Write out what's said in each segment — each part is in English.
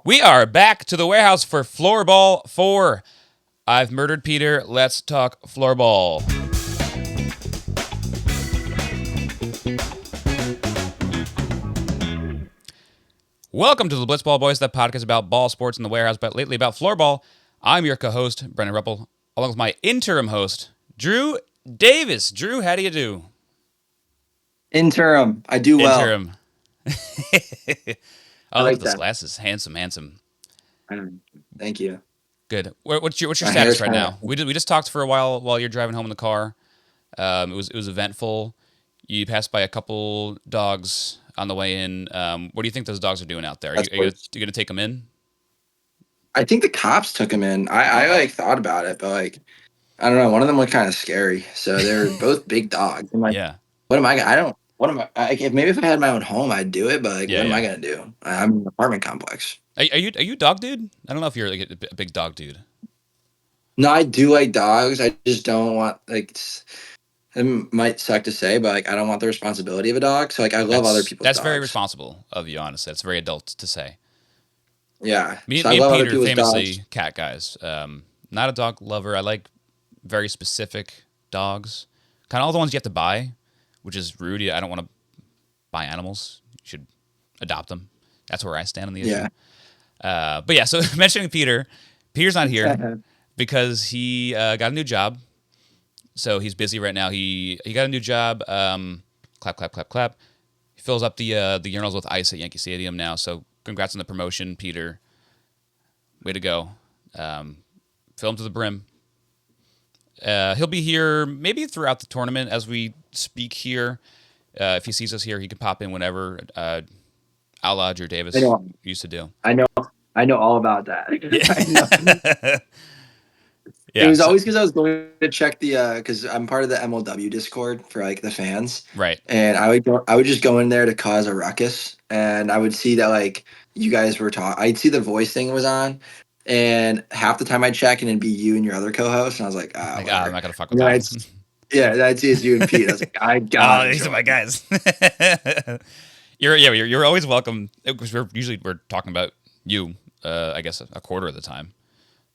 We are back to the warehouse for Floorball 4. I've murdered Peter. Let's talk Floorball. Welcome to the Blitzball Boys, that podcast about ball sports in the warehouse, but lately about floorball. I'm your co-host, Brendan Ruppel, along with my interim host, Drew Davis. Drew, how do you do? Interim. I do well. Interim. I Look like at those that. glasses. Handsome. Thank you. Good. What's your My status hair's right kinda- now? We just talked for a while you're driving home in the car. It was eventful. You passed by a couple dogs on the way in. What do you think those dogs are doing out there? Are That's you worse. gonna take them in? I think the cops took him in. I like thought about it, but like I don't know. One of them looked kind of scary. So they're both big dogs. I'm like, Yeah. what am I? I don't. What am I? Maybe if I had my own home, I'd do it. But like, what am I Yeah. gonna do? I'm in an apartment complex. Are you a dog dude? I don't know if you're like a big dog dude. No, I do like dogs. I just don't want it might suck to say, but like I don't want the responsibility of a dog. So like I love other people's That's very dogs. responsible of you, honestly. That's very adult to say. Yeah. Me, So I me and love other Peter, people's dogs. famously cat guys. Not a dog lover. I like very specific dogs. Kind of all the ones you have to buy, which is rude. I don't want to buy animals. You should adopt them. That's where I stand on the issue. Yeah. But yeah, so mentioning Peter, Peter's not here because he got a new job. So he's busy right now. He got a new job. Clap, clap, clap, clap. He fills up the urinals with ice at Yankee Stadium now. So congrats on the promotion, Peter. Way to go. Fill him to the brim. He'll be here maybe throughout the tournament as we speak here. If he sees us here, he can pop in whenever. A la Drew I Davis know. used to do. I know. I know all about that. I know. Yeah. It Yeah. was So, always because I was going to check the because I'm part of the MLW Discord for like the fans, right. and I would just go in there to cause a ruckus, and I would see that like you guys were talking. I'd see the voice thing was on, and half the time I'd check and it'd be you and your other co-host, and I was like, Like, I'm whatever. not gonna fuck with And then that I'd one. yeah, then I'd see it's you and Pete. I was like, I Oh, gotta these are my join. guys. You're always welcome because we're talking about you. I guess a quarter of the time,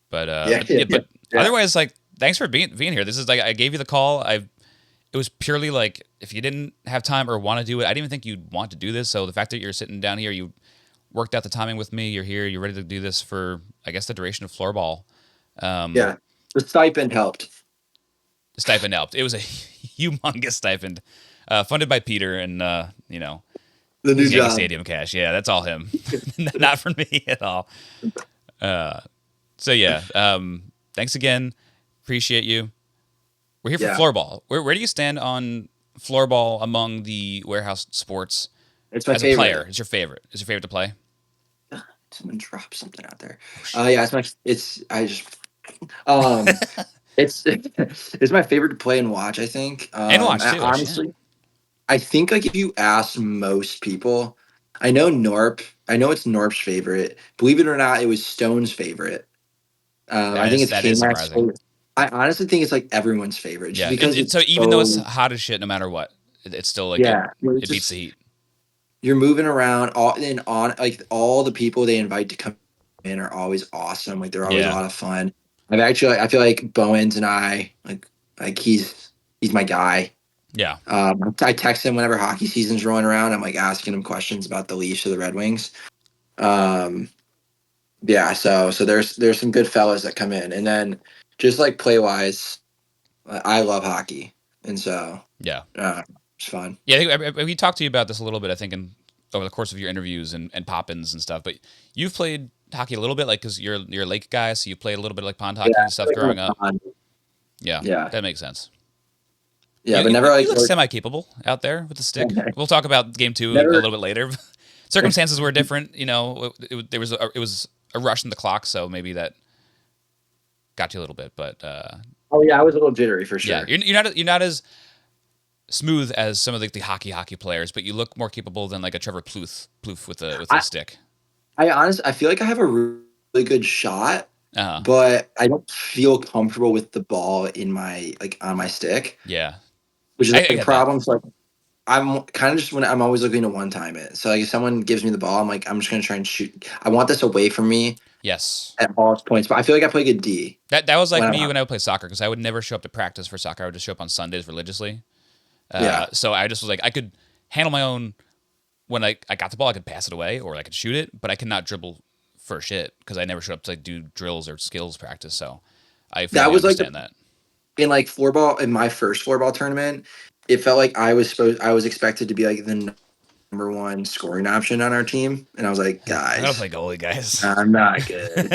but Yeah, yeah, yeah. but Yeah. otherwise, like, thanks for being here. This is like, I gave you the call. It was purely like, if you didn't have time or want to do it, I didn't even think you'd want to do this. So the fact that you're sitting down here, you worked out the timing with me. You're here. You're ready to do this for, I guess, the duration of floorball. Yeah. The stipend helped. The stipend helped. It was a humongous stipend, funded by Peter and The new his Yankee job. Stadium cash. Yeah, that's all him. Not for me at all. So yeah, thanks again. Appreciate you. We're here for Yeah, floorball. Where do you stand on floorball among the warehouse sports it's my as a player? favorite. It's your favorite. It's your favorite to play. Someone dropped something out there. Oh shit. Yeah, it's I just um it's it's my favorite to play and watch, I think. And watch I, too. Oh shit. honestly, I think like if you ask most people, I know Norp, I know it's Norp's favorite. Believe it or not, it was Stone's favorite. I think it's That is K-Mac's surprising. favorite. I honestly think it's like everyone's favorite, just Yeah. because it's So even though it's so hot as shit, no matter what, it's still like yeah. it It's beats the just heat. you're moving around all and on like all the people they invite to come in are always awesome. Like they're always a Yeah. lot of fun. I feel like Bowens and I like he's my guy. Yeah. I text him whenever hockey season's rolling around. I'm like asking him questions about the Leafs or the Red Wings. Um, yeah, so there's some good fellas that come in, and then just like play wise, I love hockey, and so Yeah. it's fun. Yeah. We talked to you about this a little bit, I think, over the course of your interviews and pop-ins and stuff. But you've played hockey a little bit, like, because you're a lake guy, so you played a little bit of like pond hockey Yeah, and stuff growing up. Yeah, yeah, that makes sense. yeah, but never You like look semi-capable out there with the stick. We'll talk about game two a never. little bit later. Circumstances were different, there was it was a rush in the clock, so maybe that got you a little bit. But Oh yeah, I was a little jittery for yeah, sure. you're not as smooth as some of the hockey players, but you look more capable than like a Trevor Plouffe with a I stick. I honestly I feel like I have a really good shot, Uh huh. but I don't feel comfortable with the ball in my like on my stick, Yeah, which is I like a get that. problem. So like I'm kind of just when I'm always looking to one time it. So like if someone gives me the ball, I'm like I'm just gonna try and shoot. I want this away from me Yes. at all points. But I feel like I play good D That was like when me I'm when I would play soccer because I would never show up to practice for soccer. I would just show up on Sundays religiously. yeah. So I just was like, I could handle my own. When I got the ball, I could pass it away or I could shoot it, but I could not dribble for shit because I never showed up to like do drills or skills practice. So I That fully was like understand that. in like floorball in my first floorball tournament. It felt like I was expected to be like the number one scoring option on our team, and I was like, I gotta guys, play goalie, guys. I'm not good.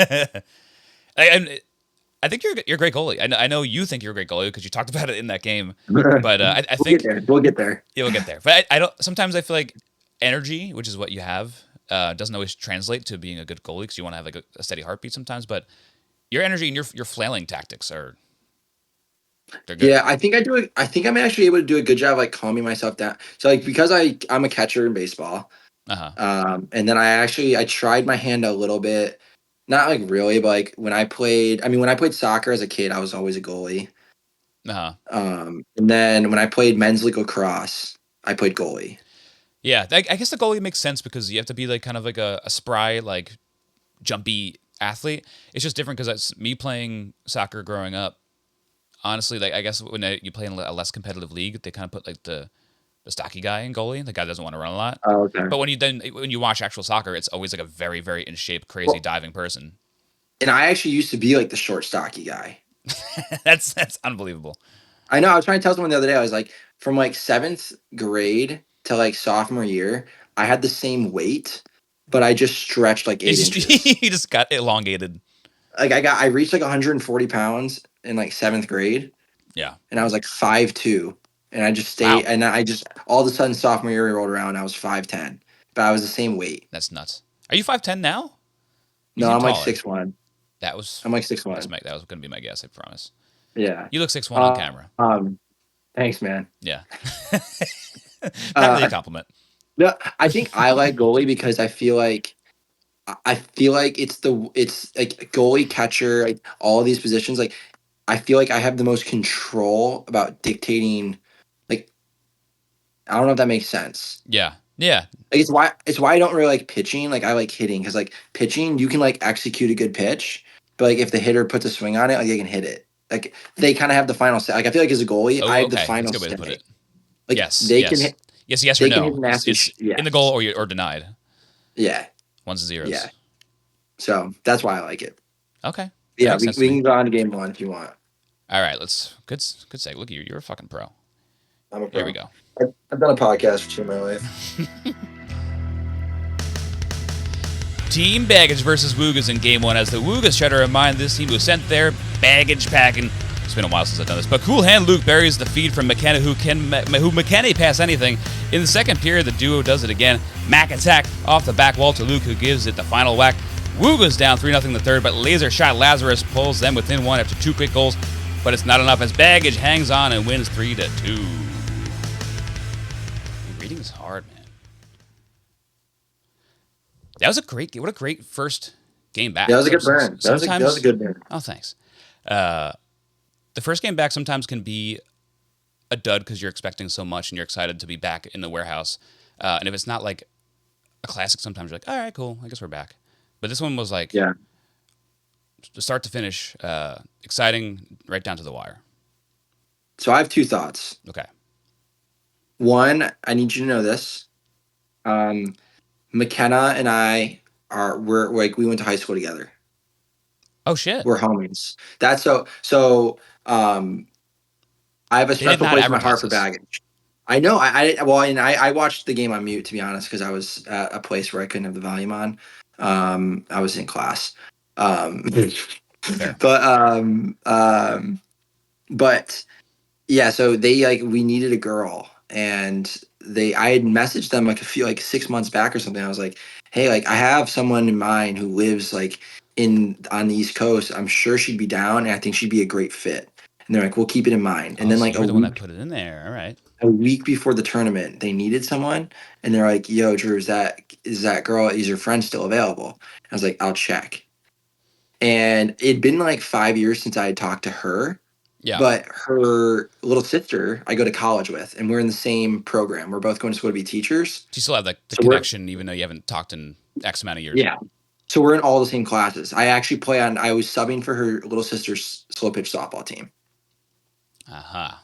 I, I think you're a great goalie. I know you think you're a great goalie because you talked about it in that game. But I We'll get think there. We'll get there. you'll get there. But I don't. Sometimes I feel like energy, which is what you have, doesn't always translate to being a good goalie because you want to have like a steady heartbeat sometimes. But your energy and your flailing tactics are they're good. Yeah, I think I do it. I think I'm actually able to do a good job like calming myself down. So like because I'm a catcher in baseball, Uh huh. and then I tried my hand a little bit, not like really, but like when I played. I mean, when I played soccer as a kid, I was always a goalie. Uh huh. And then when I played men's league lacrosse, I played goalie. Yeah, I guess the goalie makes sense because you have to be like kind of like a spry, like jumpy athlete. It's just different because that's me playing soccer growing up. Honestly, like I guess when you play in a less competitive league, they kind of put like the stocky guy in goalie, the guy that doesn't want to run a lot. Oh, okay. But when you watch actual soccer, it's always like a very very in shape, crazy Well, diving person. and I actually used to be like the short, stocky guy. That's unbelievable. I know. I was trying to tell someone the other day. I was like, from like seventh grade to like sophomore year, I had the same weight, but I just stretched like eight It's just inches. he just got elongated. Like I reached like 140 pounds in like seventh grade, Yeah. and I was like 5'2", and I just stayed. Wow. And I just all of a sudden sophomore year rolled around, and I was 5'10", but I was the same weight. That's nuts. Are you 5'10" now? You No, seem I'm like taller. 6'1". That was I'm like 6'1". that was gonna be my guess. I promise. Yeah. You look 6'1" on Uh, camera. um. Thanks, man. Yeah. Not really a Uh, compliment. no, I think I like goalie because I feel like it's like goalie, catcher, like all of these positions. Like I feel like I have the most control about dictating. Like I don't know if that makes sense. Yeah. Yeah. Like it's why I don't really like pitching. Like I like hitting because like pitching, you can like execute a good pitch, but like if the hitter puts a swing on it, like they can hit it. Like they kind of have the final say. Like I feel like as a goalie, I Oh, have the okay. That's a final good way to put say. it. Like Yes. Yes. Yes. Yes or they can hit no. nasty. It's in the goal Yes. or denied. Yeah. Ones and Yeah. zeros. So that's why I like it. Okay. That Yeah, makes sense to we me. can go on to game one if you want. All right. Let's good seg. Look at you. You're a fucking pro. I'm a Here we pro. go. I've done a podcast for two in my life. Team Baggage versus Woogas in game one, as the Woogas try to remind this team who sent their baggage packing. It's been a while since I've done this, but Cool Hand Luke buries the feed from McKenna, who McKenna pass anything. In the second period, the duo does it again. Mac attack off the back wall to Luke, who gives it the final whack. Woogas down 3-0 in the third, but laser shot Lazarus pulls them within one after two quick goals, but it's not enough as Baggage hangs on and wins 3-2. Reading is hard, man. That was a great game. What a great first game back. That was a good burn. That was a Sometimes, good burn. oh, thanks. The first game back sometimes can be a dud because you're expecting so much and you're excited to be back in the warehouse. And if it's not like a classic, sometimes you're like, all right, cool. I guess we're back. But this one was like, Yeah. start to finish, exciting right down to the wire. So I have two thoughts. Okay. One, I need you to know this. McKenna and I we're like we went to high school together. Oh, shit. We're homies. That's I have a They did special not place in my heart advertise for this. baggage. I know. Well, and I watched the game on mute to be honest because I was at a place where I couldn't have the volume on. I was in class. Um, Fair. but but yeah, so they like we needed a girl, and I had messaged them like a few like 6 months back or something. I was like, hey, like I have someone in mind who lives like in on the East Coast. I'm sure she'd be down, and I think she'd be a great fit. And they're like, we'll keep it in mind. And Oh, then so like you were the one that put it in there. All right. a week before the tournament, they needed someone, and they're like, yo, Drew, is that girl? Is your friend still available? I was like, I'll check. And it'd been like 5 years since I had talked to her. Yeah. But her little sister, I go to college with, and we're in the same program. We're both going to school to be teachers. Do you still have like the So we're connection, even though you haven't talked in X amount of years? yeah. So we're in all the same classes. I actually play on. I was subbing for her little sister's slow pitch softball team, Aha.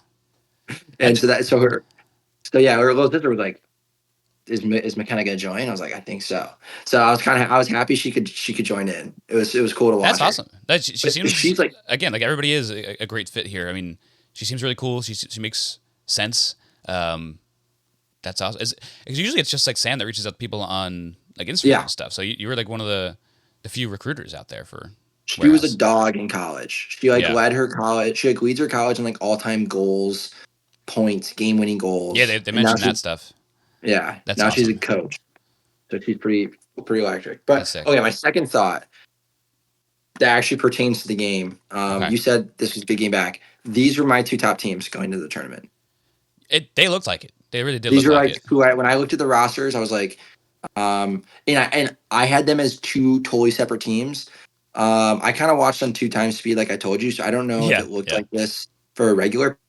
and That so yeah, her little sister was like, "Is McKenna gonna join?" I was like, "I think so." So I was happy she could join in. It was cool to that's watch her. awesome. That she But seems she's like, again like everybody is a great fit here. I mean, she seems really cool. She makes sense. Um, that's awesome. Because usually it's just like Sam that reaches out to people on like Instagram yeah, and stuff. So you were like one of the few recruiters out there for she was a warehouse. dog in college. She like Yeah. led her college. She like leads her college in like all time goals, points, game winning Yeah, goals, they and now mentioned that she stuff. yeah That's now she's a awesome. coach. So she's pretty electric. But That's sick. okay, my second thought that actually pertains to the game. Okay. You said this was a good game back. These were my two top teams going to the tournament. They looked like it. They really did These look were like like it. who when I looked at the rosters, I was like, and I had them as two totally separate teams. I kind of watched on 2 times speed, like I told you, so I don't know if Yeah. it looked Yeah. like this for a regular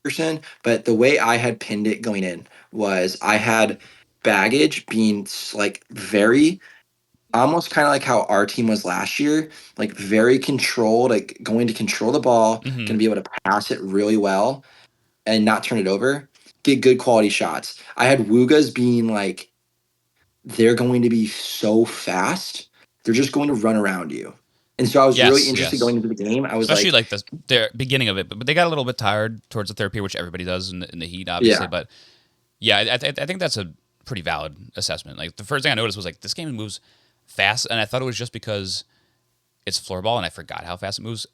person, but the way I had pinned it going in was I had baggage being like very almost kind of like how our team was last year, like very controlled, like going to control the ball, Hmm. going to be able to pass it really well and not turn it over, get good quality shots. I had Wugas being like, they're going to be so fast, they're just going to run around you. And so I was really Yes. interested going Yes. into the game. I was Especially like, like the beginning of it, but they got a little bit tired towards the third period, which everybody does in the heat, obviously. yeah, But yeah, I think that's a pretty valid assessment. Like the first thing I noticed was like this game moves fast, and I thought it was just because it's floorball, and I forgot how fast it moves.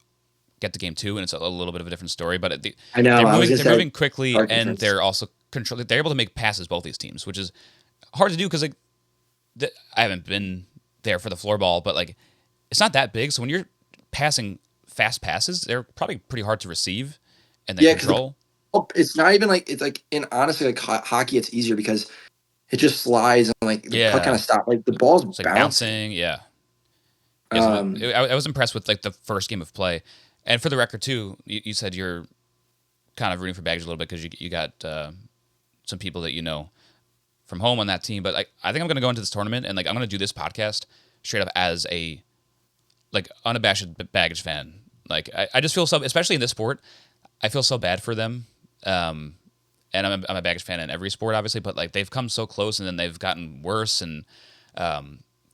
Get to game two, and it's a little bit of a different story. But I know. they're I was moving, gonna they're say moving quickly, stark and difference. they're also control. They're able to make passes both these teams, which is hard to do because like I haven't been there for the floorball, but like it's not that big. So when you're passing fast passes, they're probably pretty hard to receive and then Yeah, because control. it's not even like it's like in honestly like hockey, it's easier because it just slides and like the puck kind Yeah, of stop. Like the ball's it's like bouncing. bouncing. Yeah, yeah. So Um, I was impressed with like the first game of play, and for the record too, you said you're kind of rooting for Baggage a little bit because you got some people that you know from home on that team. But like, I think I'm going to go into this tournament and like I'm going to do this podcast straight up as a like unabashed Baggage fan. Like I just feel so, especially in this sport, I feel so bad for them. Um, and I'm a Baggage fan in every sport, obviously, but like they've come so close and then they've gotten worse. And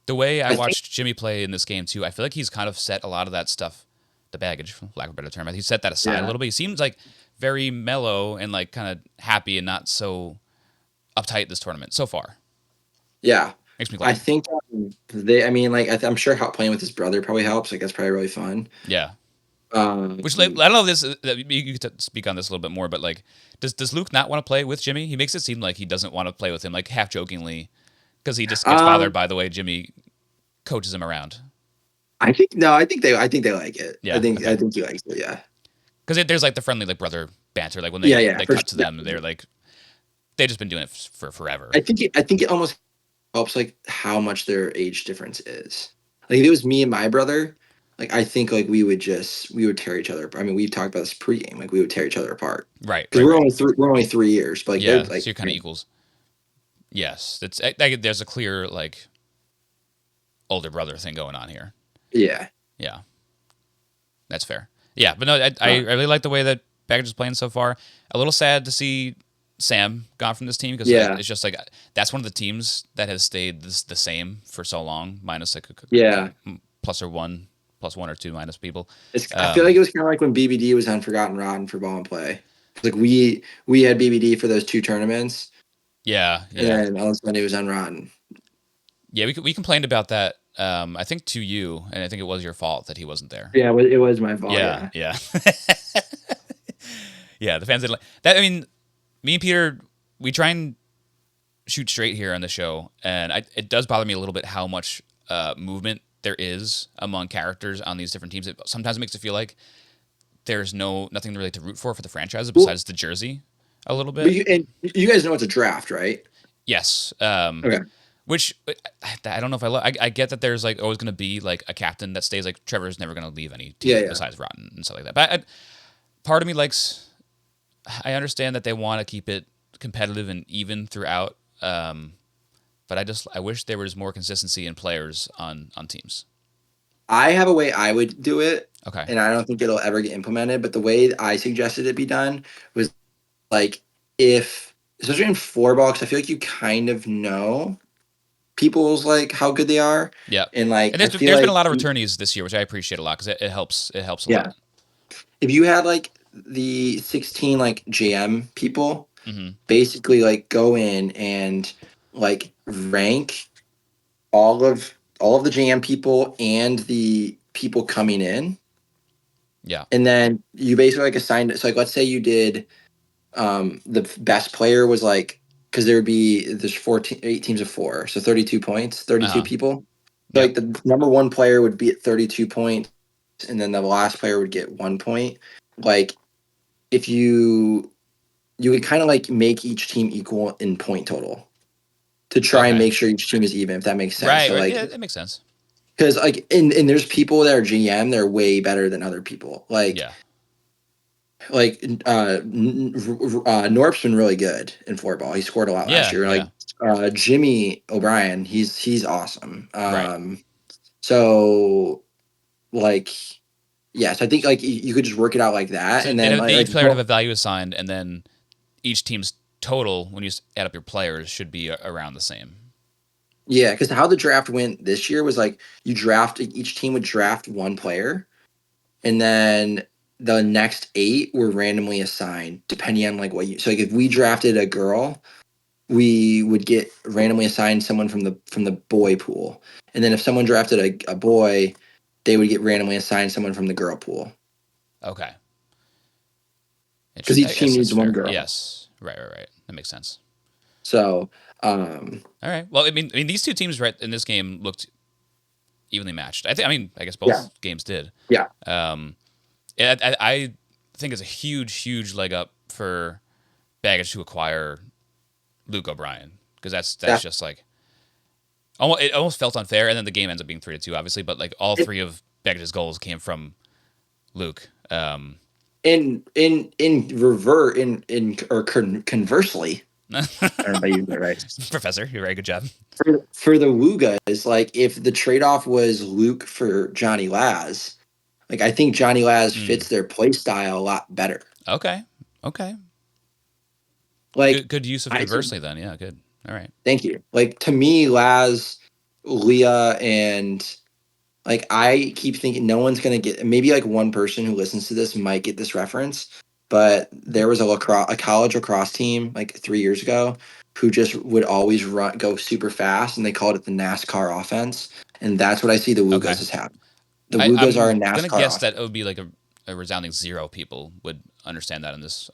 the way I I think watched Jimmy play in this game too, I feel like he's kind of set a lot of that stuff, the baggage, for lack of a better term. He set that aside a yeah, little bit. He seems like very mellow and like kind of happy and not so uptight this tournament so far. yeah. Makes me I glad. think they. I mean, like I'm sure playing with his brother probably helps. Like that's probably really fun. Yeah. Um, Which like, I don't know if this you could speak on this a little bit more, but like, does Luke not want to play with Jimmy? He makes it seem like he doesn't want to play with him, like half jokingly, because he just gets bothered um, by the way Jimmy coaches him around. I think no. I think they like it. I Yeah, think okay. I think he likes it. Yeah, Because there's like the friendly like brother banter, like when yeah, they yeah. they For cut to sure. them, they're like they've just been doing it for forever. I think it almost helps like how much their age difference is. Like if it was me and my brother, like I think like we would tear each other. I mean, we've talked about this pregame. Like we would tear each other apart Right, because right, we're right. only 3 years. But like they're Yeah, so like you're kind of equals. Yes, it's like, there's a clear like older brother thing going on here. yeah, Yeah, that's fair. Yeah, but no, I uh, really like the way that Baggage is playing so far. A little sad to see Sam gone from this team because yeah, it's just like that's one of the teams that has stayed the same for so long, minus like yeah. plus or one, plus one or two minus people. I feel like Um, it was kind of like when BBD was on Forgotten Rotten for ball and play. 'Cause, like we had BBD for those 2 tournaments, yeah, and yeah, then all of a sudden he was on Rotten. yeah. We complained about that. I think to you, and I think it was your fault that he wasn't there. Yeah, it was my fault. Yeah, Yeah, yeah, yeah. The fans didn't like that. I mean, me and Peter, we try and shoot straight here on the show, and it does bother me a little bit how much movement there is among characters on these different teams. Sometimes it makes it feel like there's nothing really to root for the franchises well, besides the jersey, a little but bit. you guys know it's a draft, right? Yes. Okay. Which I don't know if I love. I get that there's like always going to be like a captain that stays. Like Trevor's never going to leave any Yeah, team yeah, besides Rotten and stuff like that. But part of me likes. I understand that they want to keep it competitive and even throughout, but I wish there was more consistency in players on teams. I have a way I would do it, Okay. and I don't think it'll ever get implemented. But the way I suggested it be done was like if, especially in floorball, because I feel like you kind of know people's like how good they are, Yeah. and like And I feel there's been a like lot of returnees this year, which I appreciate a lot because it helps. It helps a yeah, lot. if you had like the 16 like GM people Hmm. basically like go in and like rank all of the GM people and the people coming in, Yeah. and then you basically like assigned it. So like let's say you did the best player was like, because there would be there's 8 teams of 4, so 32 points, Uh 32 huh. people. So Yep. like the number one player would be at 32 points, and then the last player would get 1 point. Like if you would kind of like make each team equal in point total to try and Okay. make sure each team is even, if that makes sense. Right. So Right. like Yeah, it makes sense. because like and there's people that are GM, they're way better than other people. Yeah. Norp's been really good in floorball. He scored a lot last Yeah. year. Like Yeah. Jimmy O'Brien, he's awesome. Right. So like yes, I think like you could just work it out like that, So and then each player would have a value assigned, and then each team's total, when you add up your players, should be around the same. yeah, because how the draft went this year was like you draft each team would draft one player, and then the next 8 were randomly assigned depending on like what you. So like if we drafted a girl, we would get randomly assigned someone from the boy pool, and then if someone drafted a boy, they would get randomly assigned someone from the girl pool Okay. because Interesting. I each team guess that's needs one fair. girl. Yes. Right. Right. Right. That makes sense. So um, All right. Well, I mean, these two teams right in this game looked evenly matched. I think. I mean, I guess yeah, both games did. yeah, Um, I think it's a huge leg up for Baggage to acquire Luke O'Brien because that's that just like almost, it almost felt unfair, and then the game ends up being 3-2, obviously. But like all it, three of Baggage's goals came from Luke. in revert in or conversely, I don't know if I used that right. Professor, you're right. Good job. For the Woogas, like if the trade off was Luke for Johnny Laz, like I think Johnny Laz Mm. fits their play style a lot better. Okay. Okay. Like Good use of I think, conversely then. Yeah. Good. All right. thank you. Like to me, Laz, Leah, and like I keep thinking no one's gonna get. Maybe like one person who listens to this might get this reference, but there was a college lacrosse team like 3 years ago who just would always go super fast, and they called it the NASCAR offense, and that's what I see the Okay. Woogas as having. The Woogas are a I'm gonna NASCAR guess that it offense. would be like a resounding zero people would understand that in this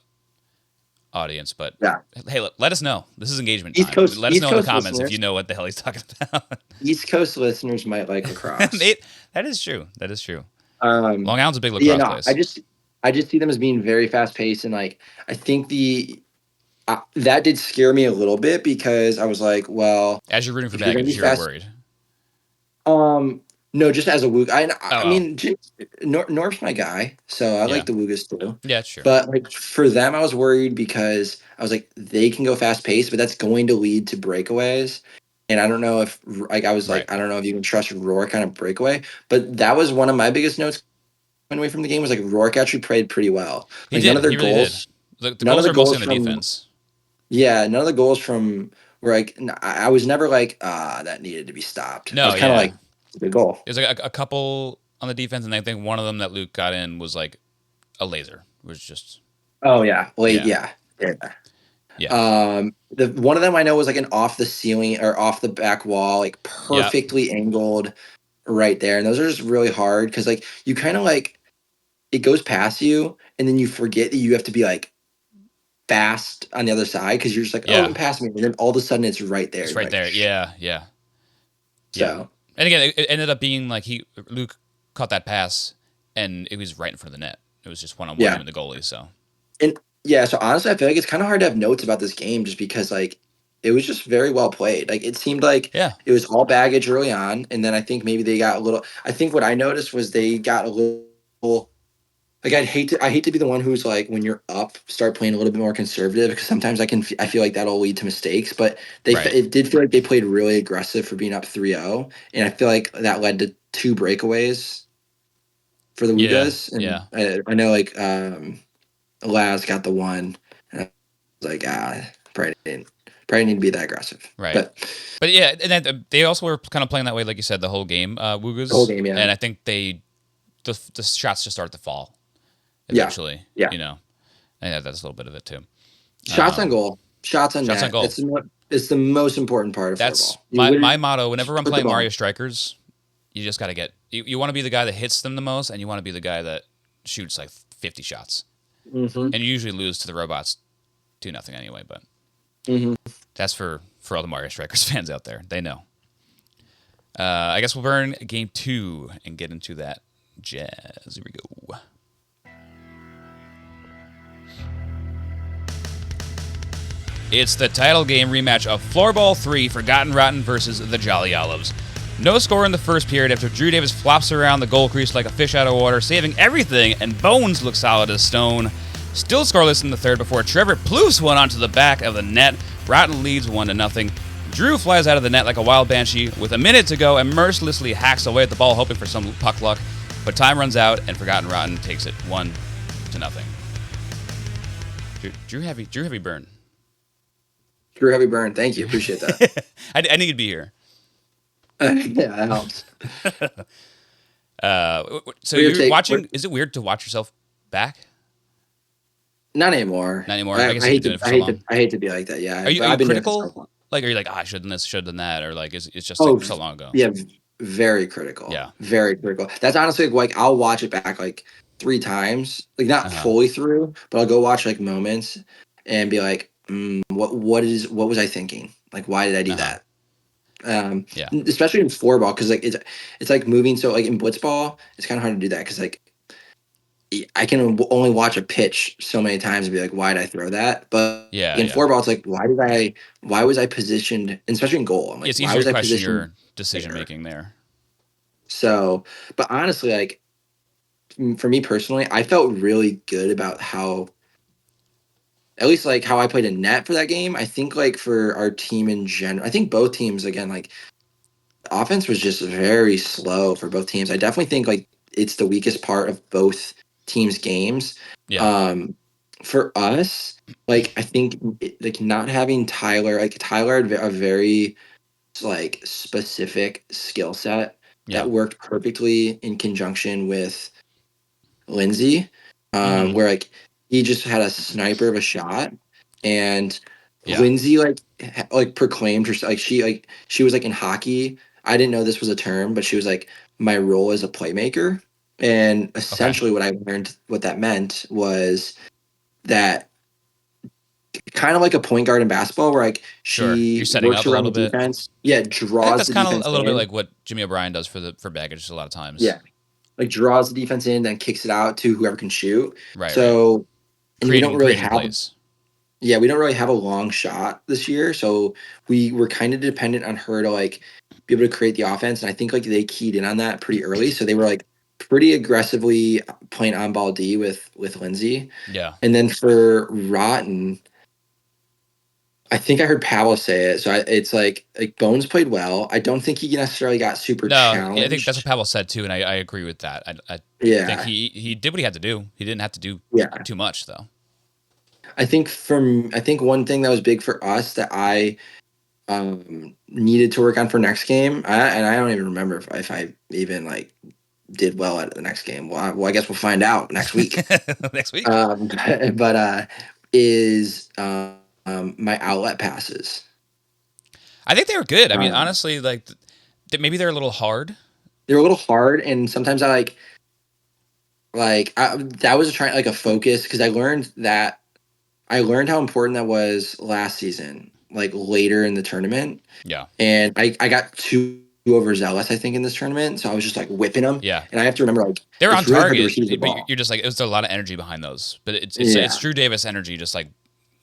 audience. But Yeah, hey, let us know. This is engagement time. Let us East know in the Coast comments if you listeners, know what the hell he's talking about. East Coast listeners might like lacrosse. Nate, that is true. That is true. Um, Long Island's a big yeah, lacrosse no, place. I just see them as being very fast paced, and like I think that did scare me a little bit because I was like, well, As you're rooting for if you're gonna be Baggage, you're fast, worried. no, just as a Woog, Oh, I mean, North's my guy, so I yeah, like the Woogas too. yeah, it's true. But like for them, I was worried because I was like, they can go fast paced, but that's going to lead to breakaways. And I don't know if like I was Right. like, I don't know if you can trust Rourke kind of breakaway. But that was one of my biggest notes coming away from the game was like Rourke actually played pretty well. He Like none did. of their He really did. goals, The none of goals the are mostly goals on the from defense. yeah, none of the goals from were like I was never like that needed to be stopped. I No, was kind of yeah. like it's a good goal. There's like a couple on the defense, and I think one of them that Luke got in was like a laser. It was just Oh yeah, late yeah, yeah. Yeah. yeah, The one of them I know was like an off the ceiling or off the back wall, like yeah, perfectly angled right there. And those are just really hard because like you kind of like it goes past you and then you forget that you have to be like fast on the other side because you're just like, oh, yeah. it passed me. And then all of a sudden it's right there. It's You're right like, there. shh. Yeah, yeah, yeah. So And again, it ended up being like Luke caught that pass, and it was right in front of the net. It was just one on one him yeah. and the goalie. So And yeah, so honestly, I feel like it's kind of hard to have notes about this game just because like it was just very well played. Like it seemed like yeah, it was all baggage early on, and then I think maybe they got a little. I think what I noticed was they got a little like I hate to be the one who's like when you're up, start playing a little bit more conservative because sometimes I feel like that'll lead to mistakes. But Right. it did feel like they played really aggressive for being up 3-0, and I feel like that led to two breakaways for the Yeah. Wugas, and Yeah. I know like Laz got the one, and I was like probably need to be that aggressive, Right. but But yeah, and then they also were kind of playing that way, like you said, the whole game, the whole Wugas, game, yeah, and I think the shots just start to fall yeah, eventually. yeah. You know, and yeah, that's a little bit of it too. Shots on Um, goal, shots on shots on net. goal. It's the most important part of That's floorball. You my literally motto. Whenever I'm put the playing Mario ball. Strikers, you just got to you want to be the guy that hits them the most, and you want to be the guy that shoots like 50 shots, Hmm. and you usually lose to the robots 2-0 anyway. But Hmm. that's for all the Mario Strikers fans out there. They know. I guess we'll burn game 2 and get into that jazz. Here we go. It's the title game rematch of Floorball 3 Forgotten Rotten versus the Jolly Olives. No score in the first period after Drew Davis flops around the goal crease like a fish out of water, saving everything, and Bones looks solid as stone. Still scoreless in the third before Trevor ploofs one onto the back of the net. Rotten leads 1-0. Drew flies out of the net like a wild banshee with a minute to go and mercilessly hacks away at the ball, hoping for some puck luck. But time runs out, and Forgotten Rotten takes it 1-0. Drew heavy burn. Drew heavy burn. Thank you. Appreciate that. I knew you'd be here. Yeah, that helps. So Weird you're take. watching. Is it weird to watch yourself back? Not anymore. Not anymore. I guess I you've been hate doing to it for so long. I hate to be like that. Yeah, Are but you I've been doing it for critical? so long. Like, are you like, I should have done this, should have done that, or like, it's just like Oh, so long ago? yeah, very critical. Yeah. Very critical. That's honestly like I'll watch it back like 3 times, like Uh not huh. fully through, but I'll go watch like moments and be like, what was I thinking? Like, why did I do Uh huh. that? Yeah. Especially in floorball because like it's like moving. So like in blitzball, it's kind of hard to do that because like I can only watch a pitch so many times and be like, why did I throw that? But Yeah. in Yeah. floorball, it's like, why was I positioned, and especially in goal? I'm like, It's why easier was to I question positioned your decision there? making there. So, but honestly, like for me personally, I felt really good about how, at least like how I played a net for that game. I think like for our team in general, I think both teams again, like offense was just very slow for both teams. I definitely think like it's the weakest part of both teams' games. Yeah. Um, for us, like I think like not having Tyler, like Tyler had a very like specific skill set Yeah. that worked perfectly in conjunction with Lindsay, Mm-hmm. where like he just had a sniper of a shot, and Yeah. Lindsay like like proclaimed herself like she was like in hockey. I didn't know this was a term, but she was like my role as a playmaker, and Okay. essentially what I learned what that meant was that kind of like a point guard in basketball, where like Sure. You're she setting works up a around little the bit. defense, yeah, I think draws that's the kind of defense a little bit in, like what Jimmy O'Brien does for baggage a lot of times. yeah, like draws the defense in, then kicks it out to whoever can shoot. Right. Right. So and we don't really Creating have plays. yeah, we don't really have a long shot this year, so we were kind of dependent on her to like be able to create the offense, and I think like they keyed in on that pretty early, so they were like pretty aggressively playing on ball D with Lindsay, Yeah. and then for Rotten, I think I heard Pavel say it, so it's like Bones played well. I don't think he necessarily got super No, I think that's what challenged. Pavel said too, and I agree with that. I think Yeah, he did what he had to do. He didn't have to do yeah. too much though. I think one thing that was big for us that I needed to work on for next game. And I don't even remember if I even like did well at the next game. Well, I guess we'll find out next week. Next week. Um, but is my outlet passes. I think they were good. I mean, Um, honestly, like maybe they're a little hard. they're a little hard, and sometimes I that was trying like a focus because I learned how important that was last season, like later in the tournament. Yeah. And I got too overzealous, I think, in this tournament. So I was just like whipping them, Yeah. and I have to remember like They were on it's really hard to target, receive the but ball. you're just like, there's a lot of energy behind those. But it's Yeah, Drew Davis energy, just like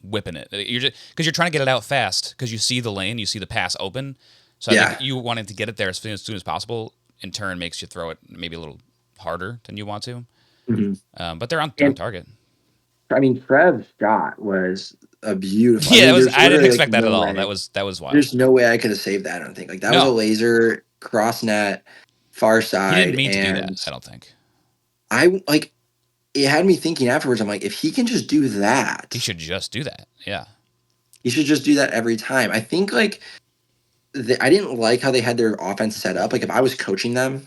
whipping it. You're just because you're trying to get it out fast because you see the lane, you see the pass open. So I think yeah, you wanting to get it there as soon as possible in turn makes you throw it maybe a little harder than you want to. Mhm. But they're on And target. I mean, Trev's shot was a beautiful. I Yeah, that mean, was. there's I didn't literally like expect that no at all. That way. was wild. There's no way I could have saved that. I don't think like that was a No, laser cross net, far he didn't side, mean to do that. and I don't think I like it had me thinking afterwards. I'm like, if he can just do he that, should just do that. Yeah. he should just do that every time. I think like I didn't like how they had their offense set up. Like if I was coaching them,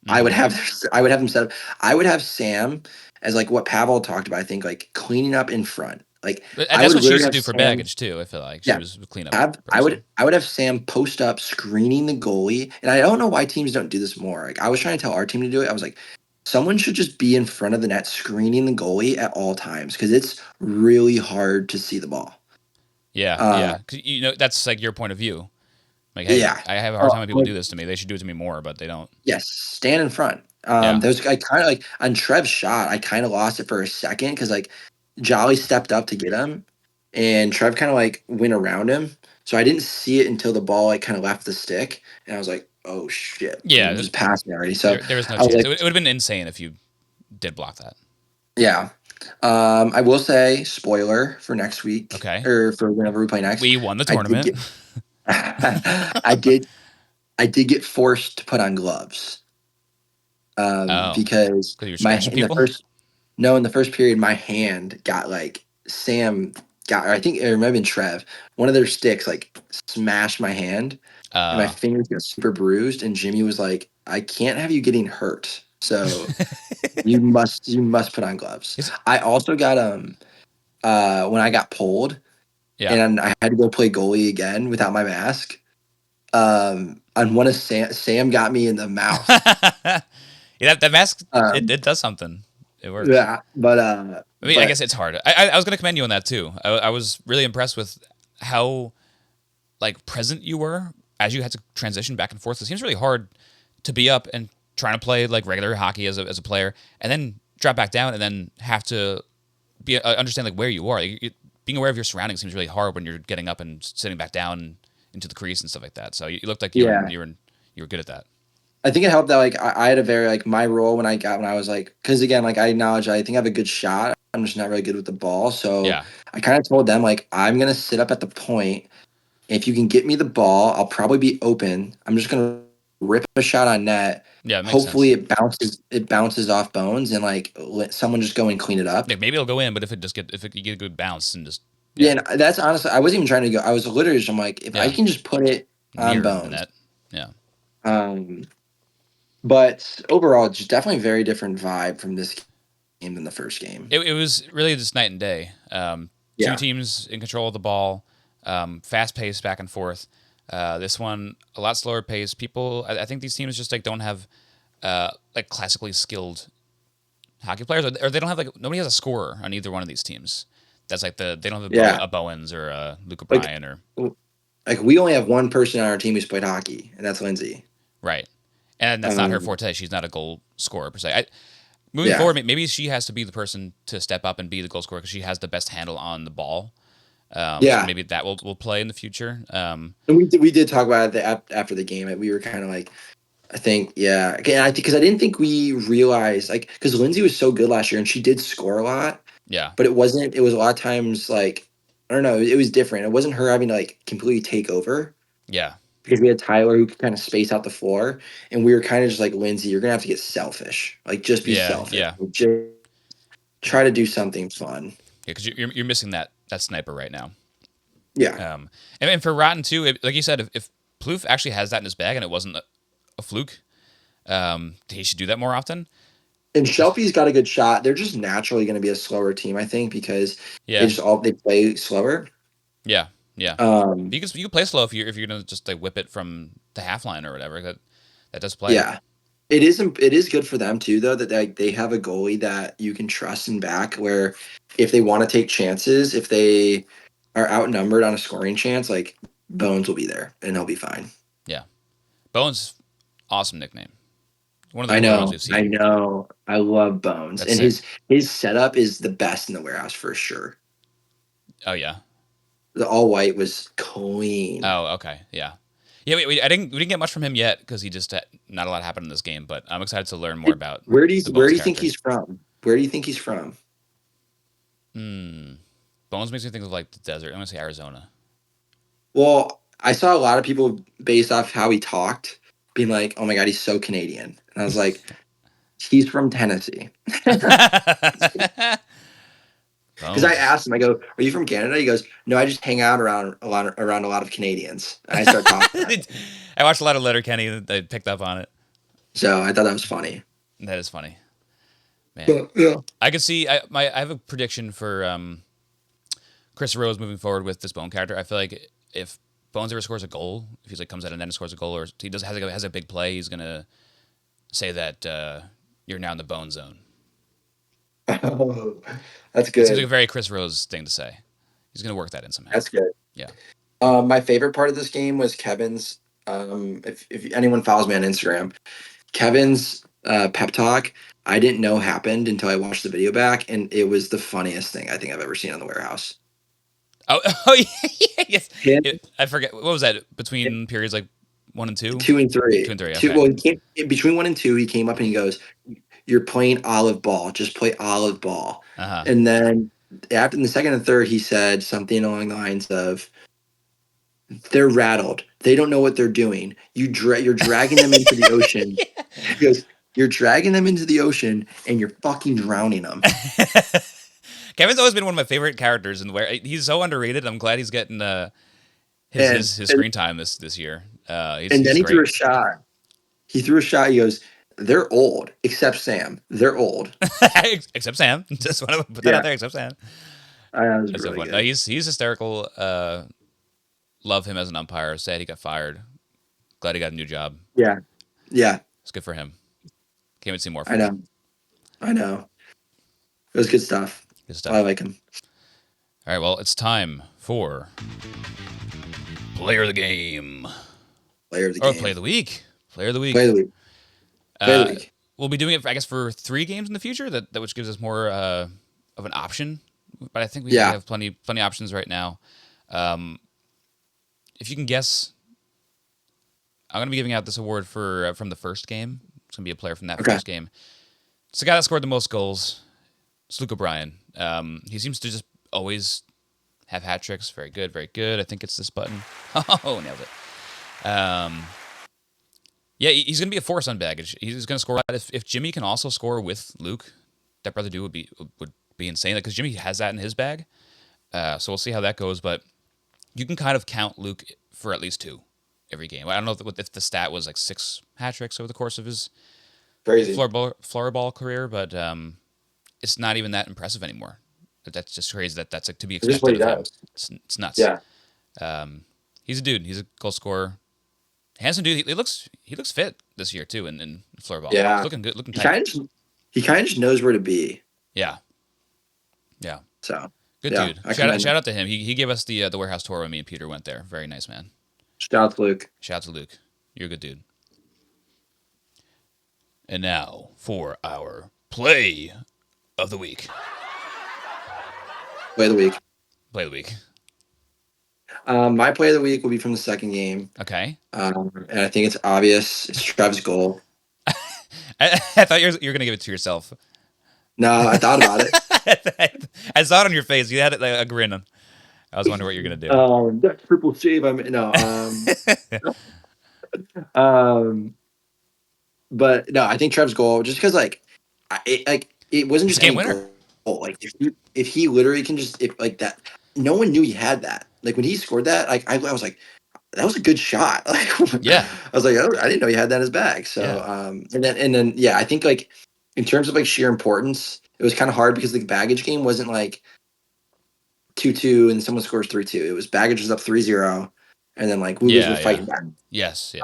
I would Hmm. have I would have them set up. I would have Sam as like what Pavel talked about. I think like cleaning up in front. Like But I that's would what she literally used to have do for Sam. baggage too. I feel like she Yeah, was a cleanup have person. I would have Sam post up screening the goalie, and I don't know why teams don't do this more. Like I was trying to tell our team to do it. I was like, someone should just be in front of the net screening the goalie at all times because it's really hard to see the ball. Yeah, Uh, yeah. 'Cause, that's like your point of view. Like, hey, yeah. I have a hard Oh, time when people like do this to me. They should do it to me more, but they don't. yes, stand in front. Yeah. There's I kind of like on Trev's shot, I kind of lost it for a second because like Jolly stepped up to get him, and Trev kind of like went around him. So I didn't see it until the ball like kind of left the stick, and I was like, "Oh shit!" And it Yeah, was past me already. So there was no I was chance. like, It would have been insane if you did block that. "Yeah." I will say spoiler for next week Okay. or for whenever we play next. We won the I did tournament. get, I did, I did get forced to put on gloves Oh, because because you were my scratching in the people? first no in the first period my hand got like Sam got or I think it might have been Trev one of their sticks like smashed my hand and my Uh, fingers got super bruised and Jimmy was like I can't have you getting hurt so you must put on gloves. is, I also got when I got pulled yeah. and I had to go play goalie again without my mask on one of Sam got me in the mouth. Yeah, that mask, it, um it does something. It works. yeah I mean, I guess but it's hard. I was going to commend you on that too. I was really impressed with how like present you were as you had to transition back and forth. It seems really hard to be up and trying to play like regular hockey as a player, and then drop back down, and then have to be understand like where you are. Like, being aware of your surroundings seems really hard when you're getting up and sitting back down into the crease and stuff like that. So you looked like yeah you were good at that. I think it helped that like I had a very like my role when I was like because again like I acknowledge I think I have a good shot. I'm just not really good with the ball. So Yeah, I kind of told them like I'm gonna sit up at the point. If you can get me the ball, I'll probably be open. I'm just gonna rip a shot on net. yeah, it makes Hopefully sense. it bounces off bones and like let someone just go and clean it up. Like maybe it'll go in, but if it, you get a good bounce and just Yeah, yeah, and that's honestly I wasn't even trying to go. I was literally just I'm like if I yeah, can just put it on near the bones. net, yeah. Um, but overall, it's definitely a very different vibe from this game than the first game. It was really just night and day. Two Yeah. teams in control of the ball, fast paced back and forth. This one a lot slower pace. People, I think these teams just like don't have like classically skilled hockey players, or they don't have like nobody has a scorer on either one of these teams. That's like they don't have Yeah. a Bowens or a Luke Like O'Brien or like we only have one person on our team who's played hockey, and that's Lindsay. right, and that's not her Um, forte. She's not a goal scorer per se. Moving yeah. forward, maybe she has to be the person to step up and be the goal scorer because she has the best handle on the ball. So Yeah. maybe that will play in the future. And we did talk about it after the game. We were kind of like, I think, yeah. Again, I think because I didn't think we realized like because Lindsay was so good last year and she did score a lot, Yeah, but it wasn't. It was a lot of times like I don't know. It was different. It wasn't her having to like completely take over yeah, because we had Tyler who could kind of space out the floor, and we were kind of just like Lindsay, you're gonna have to get selfish. Like just be yeah, selfish. yeah, Just yeah. try to do something fun. Because you're missing that sniper right now. Yeah. And for Rotten too, like you said, if Plouffe actually has that in his bag and it wasn't a fluke, he should do that more often. And 'Cause- Shelby's got a good shot. They're just naturally going to be a slower team, I think, because yeah, they play slower. yeah, yeah. Um, You can play slow if you're gonna just like whip it from the half line or whatever. That does play. yeah, it is good for them too, though, that they have a goalie that you can trust in back. Where if they want to take chances, if they are outnumbered on a scoring chance, like Bones will be there and he'll be fine. Yeah, Bones, awesome nickname. One of the I cooler ones know, we've I seen. know, I love Bones, That's and sick. his setup is the best in the warehouse for sure. Oh yeah. The all white was clean. Oh okay. Yeah. Yeah, we didn't get much from him yet because he just not a lot happened in this game. But I'm excited to learn more about the Where Bones do you think character. he's from? Where do you think he's from? Hmm. Bones makes me think of like the desert. I'm gonna say Arizona. Well, I saw a lot of people based off how he talked, being like, "Oh my god, he's so Canadian," and I was like, "He's from Tennessee." Because I Bones. asked him, I go, "Are you from Canada?" He goes, "No, I just hang out around a lot of Canadians." And I start talking to him. I watched a lot of Letterkenny. I picked up on it. So I thought that was funny. That is funny, man. But yeah. I could see. I have a prediction for Chris Rose moving forward with this Bone character. I feel like if Bones ever scores a goal, if he's like comes out and then scores a goal, or he does has a big play, he's gonna say that you're now in the Bone zone. Oh, that's It seems like good. a very Chris Rose thing to say. He's gonna work that in somehow. That's good. Yeah. My favorite part of this game was Kevin's. If anyone follows me on Instagram, Kevin's pep talk, I didn't know happened until I watched the video back, and it was the funniest thing I think I've ever seen on the warehouse. Oh, oh yeah, yes. Him, I forget what was that between periods like 1 and 2, two and three, 2 and 3. two. Okay. Well, he came in between 1 and 2. He came up and he goes, "You're playing olive ball. Just play olive ball." Uh huh. And then after in the second and third, he said something along the lines of, "They're rattled. They don't know what they're doing. You're dragging them into the ocean." He goes, "You're dragging them into the ocean, and you're fucking drowning them." Kevin's always been one of my favorite characters, and where he's so underrated. I'm glad he's getting his And his his and, screen time this year. and then He's he threw great. a shot. He threw a shot. He goes, "They're old, except Sam. They're old." Except Sam. Just want to put that out Yeah, there. Except Sam. that was That's so really fun. No, good. he's hysterical. Love him as an umpire. Sad he got fired. Glad he got a new job. Yeah, yeah. It's good for him. Can't wait to see more I from him. know. I know. It was good stuff. Good I stuff. like him. All right, well, it's time for player of the game Player of the or play game. of the week. Player of the Play week. of the week. Play of the Uh, week. we'll be doing it, I guess, for 3 games in the future. That which gives us more of an option. But I think we Yeah. have plenty options right now. Um, if you can guess, I'm gonna be giving out this award for from the first game. It's gonna be a player from that Okay. first game. It's the guy that scored the most goals. It's Luke O'Brien. He seems to just always have hat tricks. Very good, very good. I think it's this button. Oh, nailed it. Yeah, he's going to be a force on baggage. He's going to score. If Jimmy can also score with Luke, that brother dude would be insane. Because Jimmy has that in his bag. So we'll see how that goes. But you can kind of count Luke for at least 2 every game. I don't know if the stat was like 6 hat tricks over the course of his Crazy. floorball career, but it's not even that impressive anymore. That's just crazy that's like to be It's just what expected he of him. does. It's nuts. Yeah. He's a dude. He's a goal scorer. Handsome dude. He looks fit this year too in floorball. He's Yeah. looking good, looking He tight. he kind of just knows where to be. Yeah, yeah. So Good yeah, dude. I commend him. Shout out to him. He gave us the warehouse tour when me and Peter went there. Very nice man. Shout out to Luke. Shout out to Luke. You're a good dude. And now for our play of the week. Play of the week. Play of the week. My play of the week will be from the second game. Okay. And I think it's obvious. It's Trev's goal. I thought you were gonna give it to yourself. No, I thought about it. I saw it on your face. You had a grin. I was wondering what you're gonna do. That triple save. But no, I think Trev's goal just because it wasn't It's a just game any winner. goal. Like if he literally can just if like that, no one knew he had that. Like when he scored that, like I was like, that was a good shot. Like Yeah. I was like, oh, I didn't know he had that in his bag. So Yeah. and then yeah, I think like in terms of like sheer importance, it was kind of hard because the baggage game wasn't like 2-2 and someone scores 3-2. It was baggage was up 3-0, and then like Woogers was fighting back. Yes.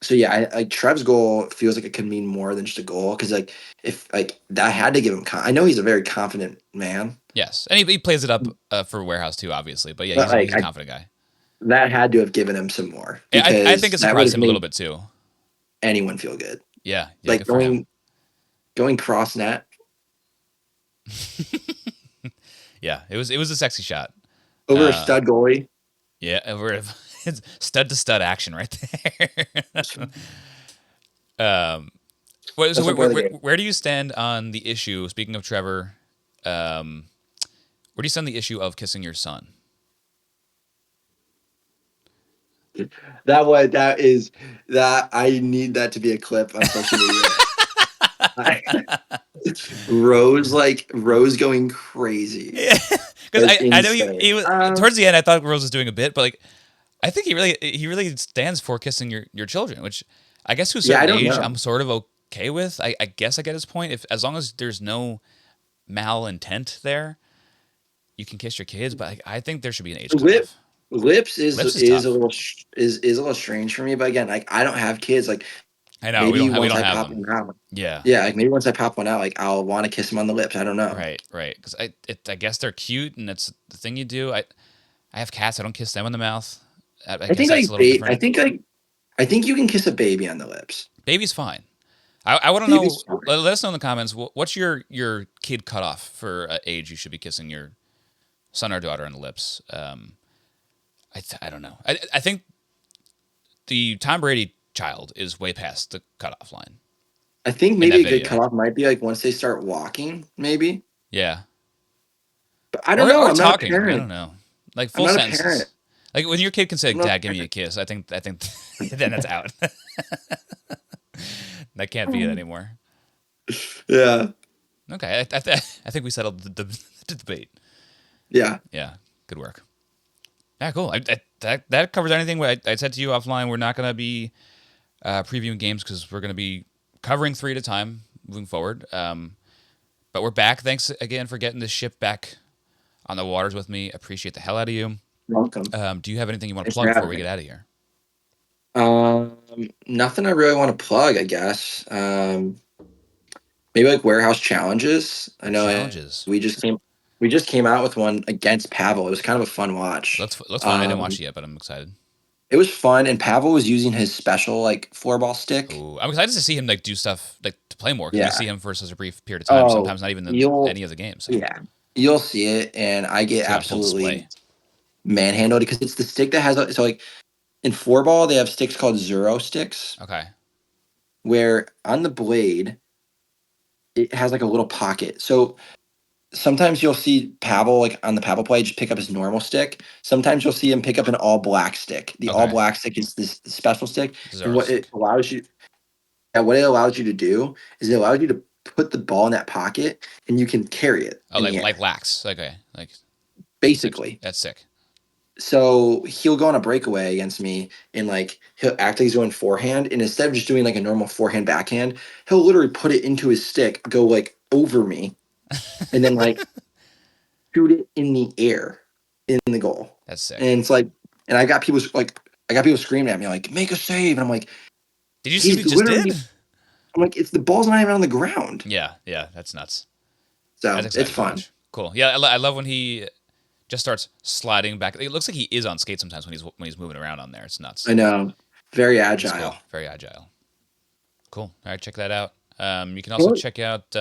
So yeah, like Trev's goal feels like it could mean more than just a goal because like if like that had to give him. I know he's a very confident man. Yes. And he plays it up for warehouse too, obviously. But yeah, But he's a confident guy. That had to have given him some more I because think it that would surprised have him a little made bit too. anyone feel good. Yeah. Like Good for him. going cross net. Yeah. It was a sexy shot. Over a stud goalie. Yeah. It's stud to stud action right there. So That's my boy of the game. where do you stand on the issue? Speaking of Trevor, um, where do you stand on the issue of kissing your son? That is that I need that to be a clip on social media. Rose going crazy, Yeah, because like I know he insane. was towards the end. I thought Rose was doing a bit, but like I think he really stands for kissing your children, which I guess to a Yeah, I certain don't age know. I'm sort of okay with. I guess I get his point. If as long as there's no malintent there, you can kiss your kids. But I think there should be an age Lip cutoff. lips Lips is is a tough. little is a little strange for me. But again, like I don't have kids. Like I know maybe we once don't I have pop them. one out, Yeah, yeah, like maybe once I pop one out, like I'll want to kiss him on the lips. I don't know. right. Because I guess they're cute and it's the thing you do. I have cats. I don't kiss them in the mouth. I I guess think that's a like little different. I think you can kiss a baby on the lips. Baby's fine. I want to know. Baby's fine. Let us know in the comments. What's your kid cutoff for age you should be kissing your son or daughter on the lips? I don't know. I think the Tom Brady child is way past the cutoff line I think in maybe that a good video. cutoff might be like once they start walking, maybe. Yeah, But I don't know. or I'm not a talking. I don't parent. know. Like I'm full not a parent. sentences. Like when your kid can say, I'm not "Dad, a give me a parent. kiss." I think then that's out. That can't be it anymore. Yeah. Okay, I think we settled the debate. Yeah. Yeah, good work. Yeah, cool. That covers anything. I said to you offline, we're not going to be previewing games because we're going to be covering three at a time moving forward. But we're back. Thanks again for getting this ship back on the waters with me. Appreciate the hell out of you. Welcome. Do you have anything you want to Thanks for plug before having we me. get out of here? Nothing I really want to plug, I guess. Maybe like warehouse challenges. I know Challenges. we just came out with one against Pavel. It was kind of a fun watch. Looks fun. I didn't watch it yet, but I'm excited. It was fun, and Pavel was using his special like floorball stick. Ooh, I'm excited to see him like do stuff like to play more because we see Yeah. him for such a brief period of time. Oh, Sometimes not even in you'll any of the games. So yeah, you'll see it, and I get see it on full display. absolutely manhandled because it's the stick that has so like in floorball they have sticks called zero sticks Okay. where on the blade it has like a little pocket. So sometimes you'll see Pavel like on the Pavel play just pick up his normal stick. Sometimes you'll see him pick up an all black stick. The all Okay. black stick is this special stick, and Zero stick. what it allows you to do is it allows you to put the ball in that pocket, and you can carry it Oh, in the like air, lax. Okay. Like essentially, basically. that's sick. So he'll go on a breakaway against me, and like he'll act like he's going forehand, and instead of just doing like a normal forehand backhand, he'll literally put it into his stick, go like over me, and then like shoot it in the air in the goal. That's sick. And it's like, and I got people screaming at me like, make a save. And I'm like, Did you see what he he's just did? literally, I'm like, it's the ball's not even on the ground. Yeah, that's nuts. That's So it's exciting to fun. watch. Cool. Yeah, I love when he just starts sliding back. It looks like he is on skates sometimes when he's moving around on there. It's nuts. I know. Very It's agile. cool. Very agile. Cool. All right, check that out. You can also Well, check out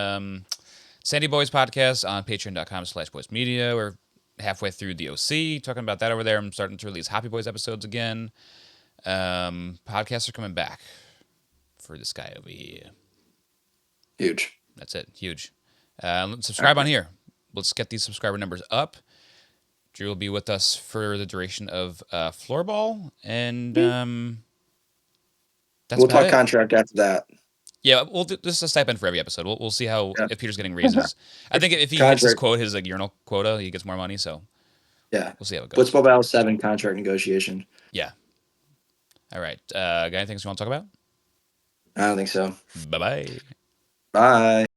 Sandy Boys podcast on patreon.com/boysmedia. We're halfway through the OC, talking about that over there. I'm starting to release Happy Boys episodes again. Podcasts are coming back for this guy over here. huge. That's it. Huge. Subscribe on here. Let's get these subscriber numbers up. Drew will be with us for the duration of Floorball, and that's We'll about talk it. contract after that. Yeah, we'll do this is a stipend for every episode. We'll see how Yeah. if Peter's getting raises. I think if he hits Contract. his like urinal quota, he gets more money. So Yeah. we'll see how it goes. Blitzball Battle 7 contract negotiation. Yeah. All right. Got anything you want to talk about? I don't think so. Bye bye. Bye.